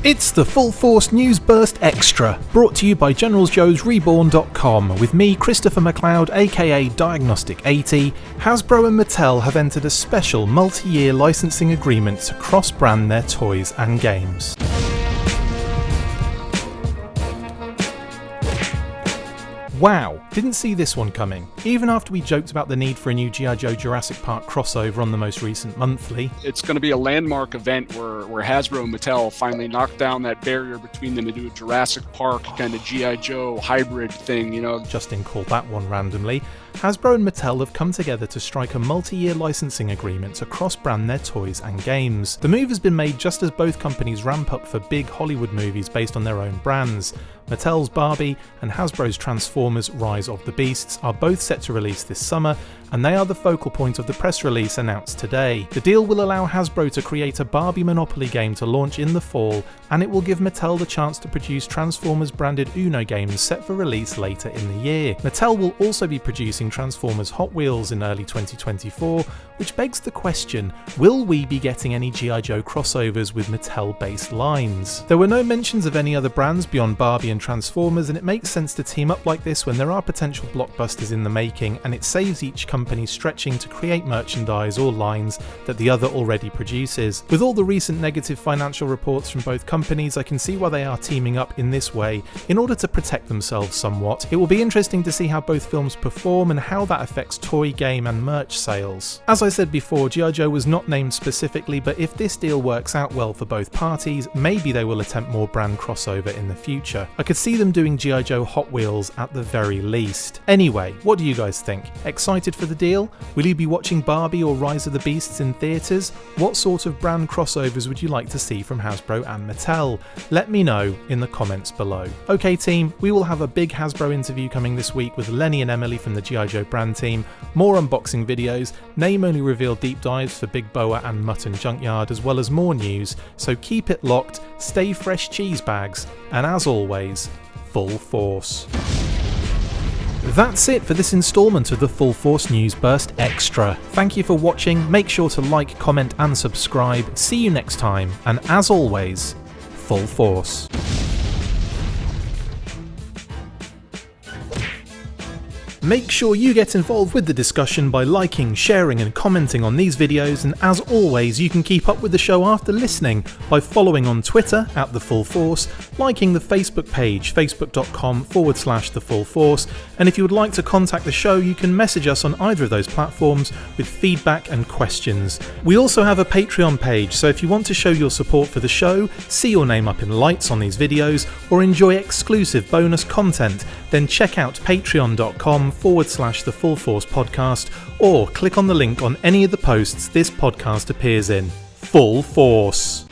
It's the Full Force News Burst Extra, brought to you by GeneralsJoe'sReborn.com. With me, Christopher McLeod, aka Diagnostic80. Hasbro and Mattel have entered a special multi-year licensing agreement to cross-brand their toys and games. Wow, didn't see this one coming. Even after we joked about the need for a new G.I. Joe Jurassic Park crossover on the most recent monthly. It's going to be a landmark event where Hasbro and Mattel finally knock down that barrier between them to do a Jurassic Park kind of G.I. Joe hybrid thing, you know. Justin called that one randomly. Hasbro and Mattel have come together to strike a multi-year licensing agreement to cross-brand their toys and games. The move has been made just as both companies ramp up for big Hollywood movies based on their own brands. Mattel's Barbie and Hasbro's Transformers Rise of the Beasts are both set to release this summer, and they are the focal point of the press release announced today. The deal will allow Hasbro to create a Barbie Monopoly game to launch in the fall, and it will give Mattel the chance to produce Transformers branded Uno games set for release later in the year. Mattel will also be producing Transformers Hot Wheels in early 2024, which begs the question, will we be getting any G.I. Joe crossovers with Mattel-based lines? There were no mentions of any other brands beyond Barbie and Transformers, and it makes sense to team up like this when there are potential blockbusters in the making, and it saves each company stretching to create merchandise or lines that the other already produces. With all the recent negative financial reports from both companies, I can see why they are teaming up in this way in order to protect themselves somewhat. It will be interesting to see how both films perform and how that affects toy, game and merch sales. As I said before, G.I. Joe was not named specifically, but if this deal works out well for both parties, maybe they will attempt more brand crossover in the future. I could see them doing G.I. Joe Hot Wheels at the very least. Anyway, what do you guys think? Excited for the deal? Will you be watching Barbie or Rise of the Beasts in theatres? What sort of brand crossovers would you like to see from Hasbro and Mattel? Let me know in the comments below. Okay team, we will have a big Hasbro interview coming this week with Lenny and Emily from the G.I. Joe brand team, more unboxing videos, name-only reveal deep dives for Big Boa and Mutton Junkyard, as well as more news, so keep it locked, stay fresh cheese bags, and as always, full force. That's it for this instalment of the Full Force News Burst Extra. Thank you for watching, make sure to like, comment and subscribe. See you next time, and as always, full force. Make sure you get involved with the discussion by liking, sharing and commenting on these videos, and as always you can keep up with the show after listening by following on Twitter @TheFullForce, liking the Facebook page facebook.com/TheFullForce, and if you would like to contact the show you can message us on either of those platforms with feedback and questions. We also have a Patreon page, so if you want to show your support for the show, see your name up in lights on these videos, or enjoy exclusive bonus content, then check out patreon.com/TheFullForce podcast, or click on the link on any of the posts this podcast appears in. Full Force!